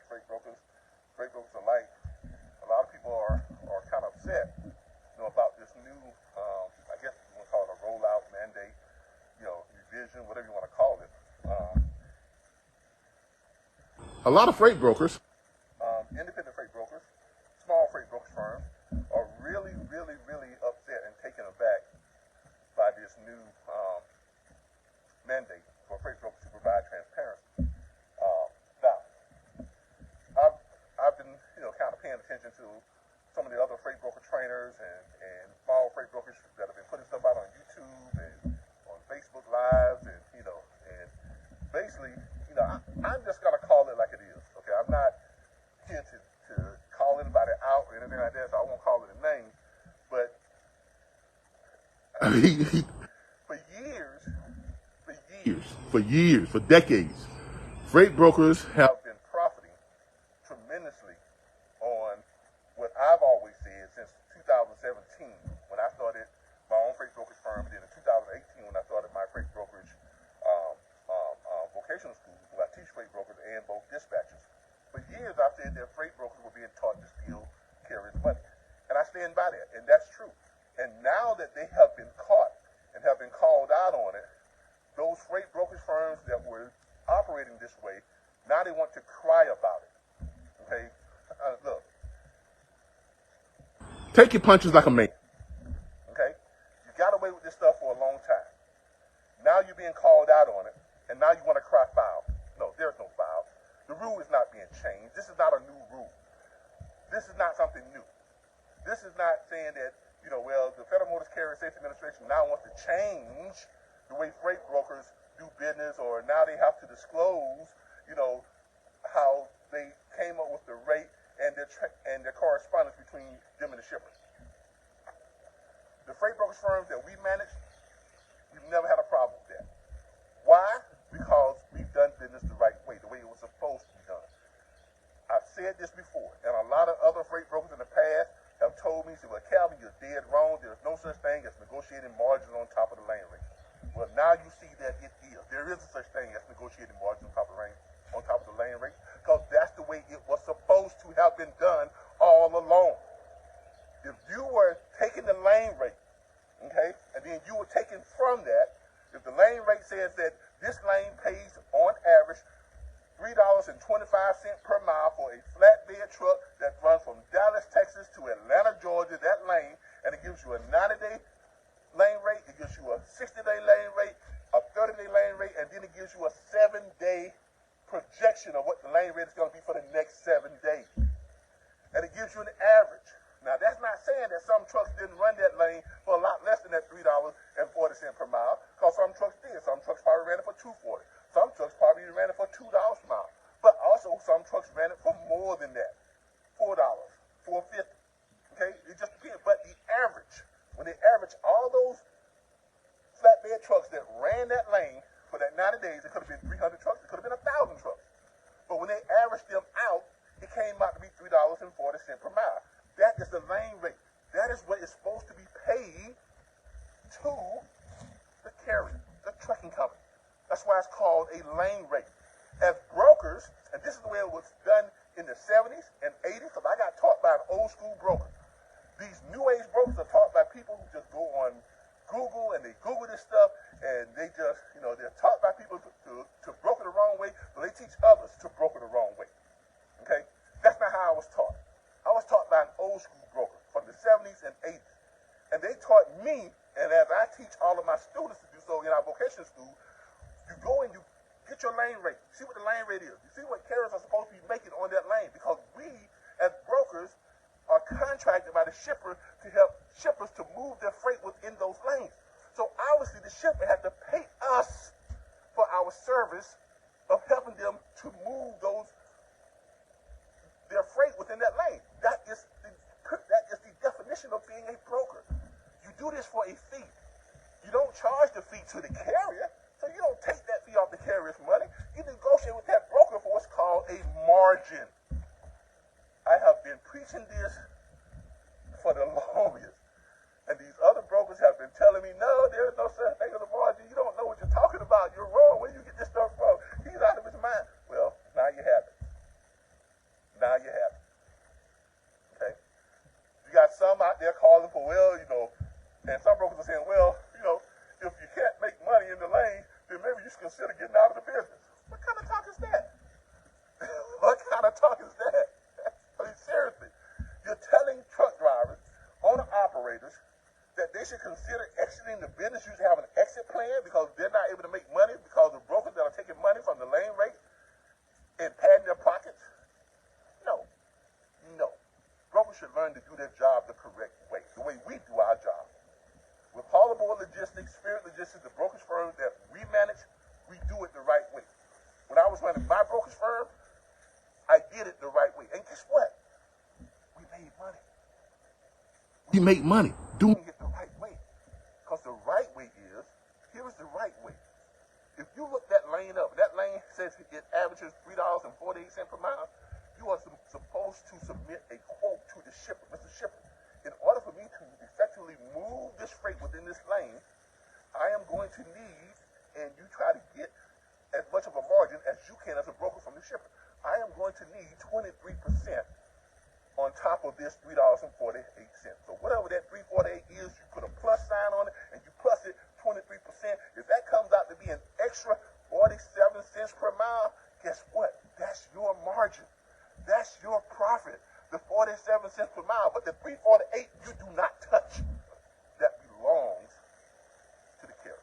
makes freight brokers alike. A lot of people are kind of upset, about this new, I guess you want to call it a rollout mandate, revision, whatever you want to call it. A lot of freight brokers, independent freight brokers, small freight brokerage firms, are really, really, really upset and taken aback by this new mandate for freight brokers to provide transparency. Now, I've been, kind of paying attention to some of the other freight broker trainers and small freight brokers that have been putting stuff out on YouTube and on Facebook Lives, and and basically, I'm just gonna call it like it is. Okay, I'm not here to call anybody out or anything like that, so I won't call it a name. But for years, for decades, freight brokers have been profiting tremendously on what I've always said since 2017, when I started my own freight brokerage firm, and then in 2018 when I started my freight brokerage vocational school, where I teach freight brokers and both dispatchers. For years I've said that freight brokers were being taught to steal carriers' money, and I stand by that, and that's true. And now that they have been caught and have been called out on it, those freight brokerage firms that were operating this way, now they want to cry about it. Okay, look. Take your punches like a man. Okay, you got away with this stuff for a long time. Now you're being called out on it, and now you want to cry foul. No, there's no foul. The rule is not being changed. This is not a new rule. This is not something new. This is not saying that, the Federal Motor Carrier Safety Administration now wants to change the way freight brokers do business, or now they have to disclose, how they came up with the rate and the correspondence between them and the shippers. The freight brokerage firms that we manage, we've never had a problem with that. Why? Because we've done business the right way, the way it was supposed to be done. I've said this before, and a lot of other freight brokers in the past have told me, well, Calvin, you're dead wrong. There's no such thing as negotiating margin on top of the lane rate. Well, now you see that it is. There is a such thing as negotiating margin on top of the lane rate, because that's the way it was supposed to have been done all along. If you were taking the lane rate, okay, and then you were taking from that, if the lane rate says that this lane pays on average $3.25 per mile for a flatbed truck that runs from Dallas, Texas to Atlanta, Georgia, that lane, and it gives you a 90-day lane rate, it gives you a 60-day lane rate, a 30-day lane rate, and then it gives you a 7-day projection of what the lane rate is going to be for the next 7 days. And it gives you an average. Now, that's not saying that some trucks didn't run that lane for a lot less than that $3.40 per mile, because some trucks did. Some trucks probably ran it for $2.40. Some trucks probably ran it for $2 per mile. But also, some trucks ran it for more than that, $4, $4.50. Okay, it just depends. But the average, when they average all those flatbed trucks that ran that lane for that 90 days, it could have been 300 trucks, it could have been 1,000 trucks. But when they averaged them out, it came out to be $3.40 per mile. That is the lane rate. That is what is supposed to be paid to the carrier, the trucking company. That's why it's called a lane rate. As brokers, and this is the way it was done in the 70s and 80s, because I got taught by an old school broker. These new age brokers are taught by people who just go on Google and they Google this stuff, and they just, they're taught by people to broker the wrong way, but they teach others to broker the wrong way. Okay? That's not how I was taught. I was taught by an old school broker from the 70s and 80s. And they taught me, and as I teach all of my students to do so in our vocational school, you go and you get your lane rate. See what the lane rate is. You see what carriers are supposed to be making on that lane, because we, as brokers, are contracted by the shipper to help shippers to move their freight within those lanes. So obviously the shipper has to pay us for our service of helping them to move their freight within that lane. That is the definition of being a broker. You do this for a fee. You don't charge the fee to the carrier, so you don't take that fee off the carrier's money. You negotiate with that broker for what's called a margin. I have been preaching this for the longest, and these other brokers have been telling me, no, there is no such thing as a margin. You don't know what you're talking about. You're wrong. Where do you get this stuff from? He's out of his mind. Well, now you have it. out there calling for, well, and some brokers are saying, well, if you can't make money in the lane, then maybe you should consider getting out of the business. What kind of talk is that? What kind of talk is that? I mean, seriously, you're telling truck drivers, owner-operators, that they should consider exiting the business. You should have an exit plan because they're not able to make money because of brokers that are taking money from the lane rate and padding their pockets. No. Brokers should learn to do their job the correct way, the way we do our job. With Hollowboard Logistics, Spirit Logistics, the brokerage firm that we manage, we do it the right way. When I was running my brokerage firm, I did it the right way. And guess what? We made money. We make money doing it the right way. Because the right way is, here is the right way. If you look that lane up, that lane says it averages $3.48 per mile, you are supposed to submit a quote to the shipper. Mr. Shipper, in order for me to effectively move this freight within this lane, I am going to need, and you try to get as much of a margin as you can as a broker from the shipper, I am going to need 23% on top of this $3.48. So whatever that 348 is, you put a plus sign on it, and you plus it 23%. If that comes out to be an extra 47 cents per mile, guess what? That's your margin. That's your profit. The 47 cents per mile. But the 348 you do not touch. That belongs to the carrier.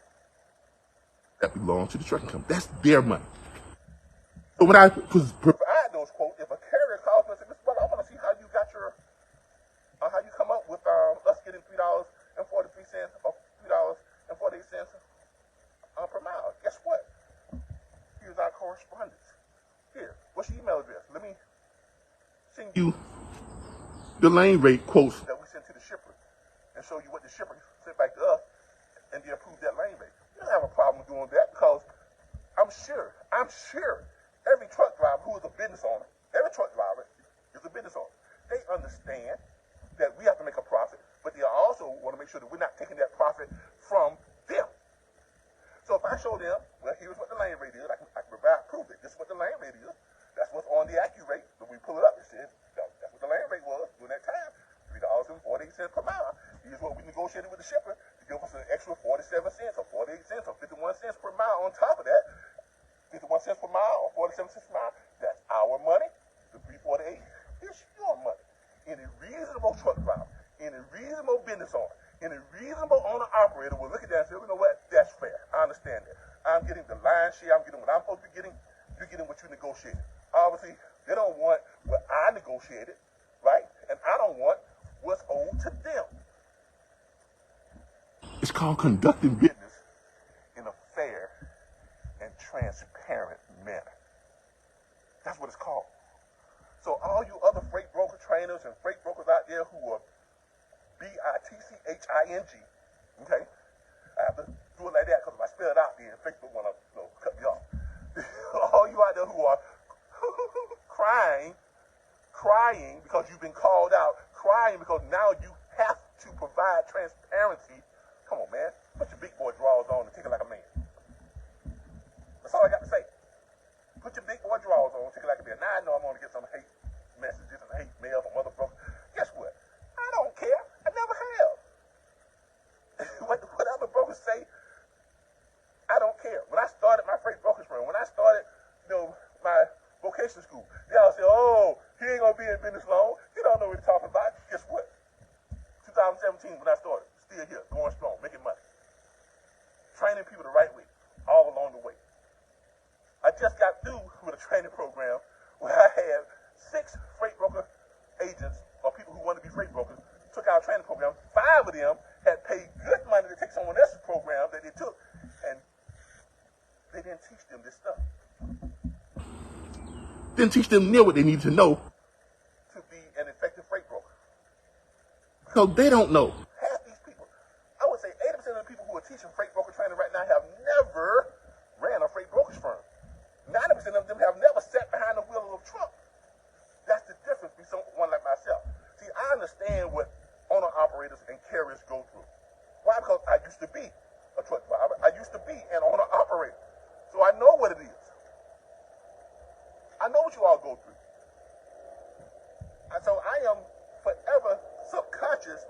that belongs to the trucking company. That's their money. So when I provide those quotes, if a carrier calls me and says, Mr. Brother, I want to see how you got your, how you come up with us getting $3.43 or $3.48 per mile. Guess what? Here's our correspondence. Here, what's your email address? Let me send you the lane rate quotes that we sent to the shipper and show you what the shipper sent back to us and they approve that lane rate. You don't have a problem doing that because I'm sure every truck driver who is a business owner, every truck driver is a business owner. They understand that we have to make a profit, but they also want to make sure that we're not taking that profit from them. So if I show them, well, here's what the lane rate is, I can provide proof that this is what the lane rate is. That's what's on the AccuRate. When we pull it up, it says that's what the lane rate was during that time, $3.48 per mile. Here's what we negotiated with the shipper to give us an extra 47 cents or 48 cents or 51 cents per mile on top of that. 51 cents per mile or 47 cents per mile, that's our money. The 348 is your money. Any reasonable truck driver, any reasonable business owner, any reasonable owner-operator will look at that and say, you know what, that's fair. I understand that. I'm getting the lion's share. I'm getting what I'm supposed to be getting. You're getting what you negotiated. Obviously, they don't want what I negotiated, right? And I don't want what's owed to them. It's called conducting business in a fair and transparent manner. That's what it's called. So all you other freight broker trainers and freight brokers out there who are BITCHING, okay? I have to do it like that because if I spell it out there, Facebook want to cut me off. All you out there who are crying because you've been called out, crying because now you have to provide transparency. Come on, man. Put your big boy drawers on and take it like a man. That's all I got to say. Put your big boy drawers on and take it like a man. Now I know I'm going to get some hate messages and hate mail from other brokers. Guess what? I don't care. I never have. What other brokers say, I don't care. When I started my freight brokerage firm, when I started, my vocation school, they all say, oh, he ain't going to be in business long. He don't know what he's talking about. Guess what? 2017 when I started, still here, going strong, making money. Training people the right way, all along the way. I just got through with a training program where I had 6 freight broker agents or people who want to be freight brokers took our training program. 5 of them had paid good money to take someone else's program that they took, and they didn't teach them this stuff. Didn't teach them near what they need to know to be an effective freight broker. So they don't know. Half these people, I would say 80% of the people who are teaching freight broker training right now have never ran a freight brokerage firm. 90% of them have never sat behind the wheel of a truck. That's the difference between someone like myself. See, I understand what owner-operators and carriers go through. Why? Because I used to be a truck driver. I used to be an owner-operator. So I know what it is. I know what you all go through. And so I am forever subconscious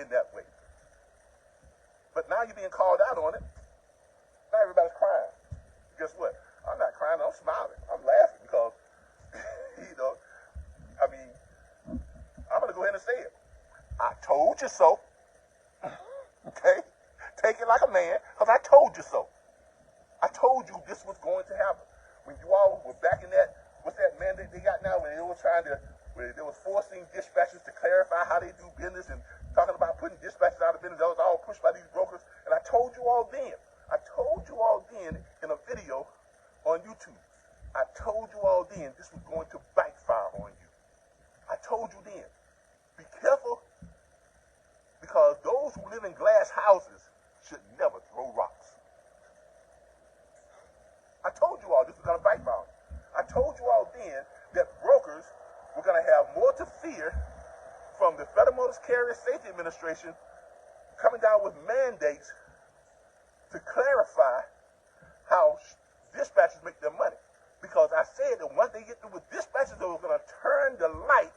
been that way. But now you're being called out on it. Now everybody's crying. Guess what? I'm not crying. I'm smiling. I'm laughing because, I mean, I'm going to go ahead and say it. I told you so. Okay? Take it like a man, because I told you so. I told you this was going to happen. When you all were back in that, what's that mandate they got now, when they was forcing dispatchers to clarify how they do business and talking about putting dispatchers out of business, that was all pushed by these brokers. And I told you all then in a video on YouTube, I told you all then this was going to backfire on you. I told you then. Be careful, because those who live in glass houses should never throw rocks. I told you all this was going to backfire. I told you all then that brokers were going to have more to fear from the Federal Motor Carrier Safety Administration coming down with mandates to clarify how dispatchers make their money. Because I said that once they get through with dispatchers, they were going to turn the light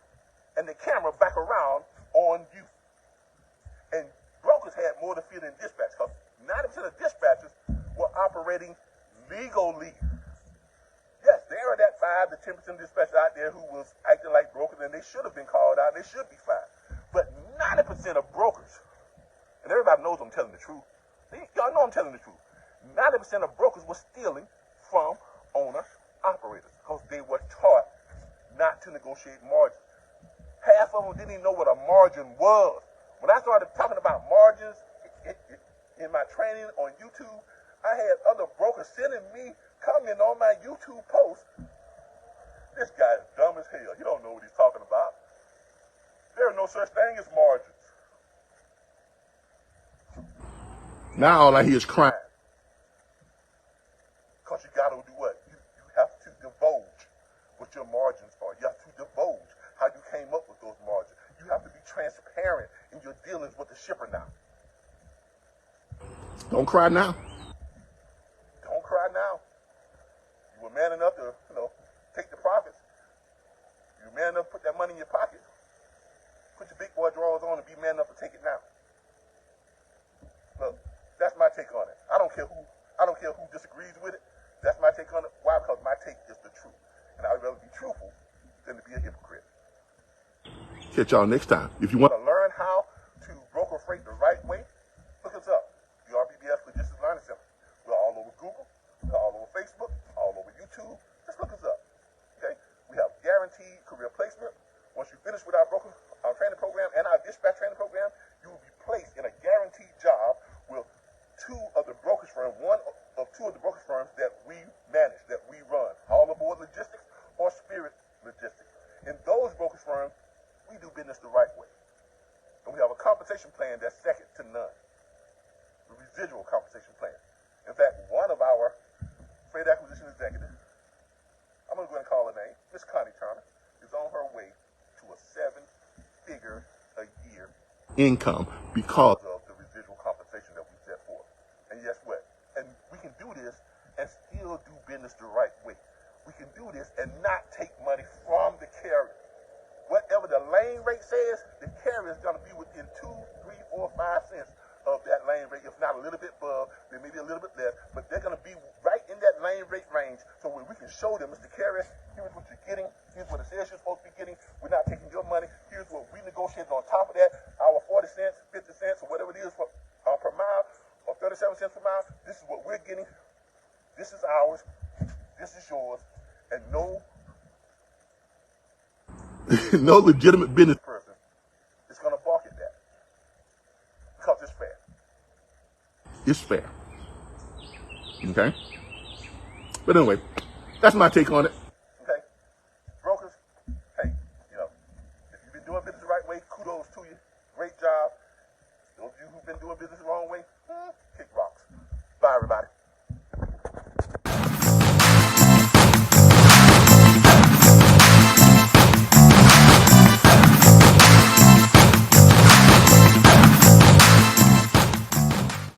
and the camera back around on you. And brokers had more to fear than dispatchers, because 90% of dispatchers were operating legally. Yes, there are that 5 to 10% of dispatchers out there who was acting like brokers, and they should have been called out. They should be fined. But 90% of brokers, and everybody knows I'm telling the truth. Y'all know I'm telling the truth. 90% of brokers were stealing from owner-operators because they were taught not to negotiate margins. Half of them didn't even know what a margin was. When I started talking about margins in my training on YouTube, I had other brokers sending me commenting on my YouTube post. This guy is dumb as hell. He don't know what he's talking about. There is no such thing as margins. Now all I hear is crying. Because you got to do what? You have to divulge what your margins are. You have to divulge how you came up with those margins. You have to be transparent in your dealings with the shipper now. Don't cry now. Don't cry now. You were man enough to, take the profits. You were man enough to put that money in your pocket. Put your big boy drawers on and be man enough to take it now. Look, that's my take on it. I don't care who disagrees with it. That's my take on it. Why? Because my take is the truth. And I'd rather be truthful than to be a hypocrite. Catch y'all next time. If you want to learn how to broker freight the right way, look us up. The RBBS Logistics Learning Center. We're all over Google. We're all over Facebook. All over YouTube. Just look us up. Okay? We have guaranteed career placement. Once you finish with our training program and our dispatch training program, you will be placed in a guaranteed job with two of the brokerage firms that we manage, that we run. All Aboard Logistics or Spirit Logistics. In those brokerage firms, we do business the right way. And we have a compensation plan that's second to none. The residual compensation plan. In fact, one of our freight acquisition executives, I'm going to go ahead and call her name, Miss Connie Turner, is on her way to a 7-figure a year income because of the residual compensation that we set forth. And guess what? And we can do this and still do business the right way. We can do this and not take money from the carrier. Whatever the lane rate says, the carrier is going to be within 2, 3, 4, 5 cents of that lane rate, if not a little bit above, then maybe a little bit less, but they're going to be right in that lane rate range, so when we can show them, Mr. Carrier, here's what you're getting, here's what it says you're supposed to be getting, we're not taking your money, here's what we negotiated on top of that, our 40 cents, 50 cents, or whatever it is per mile, or 37 cents per mile, this is what we're getting, this is ours, this is yours, and no legitimate business person is going to balk at that, because it's fair. It's fair. Okay? But anyway, that's my take on it.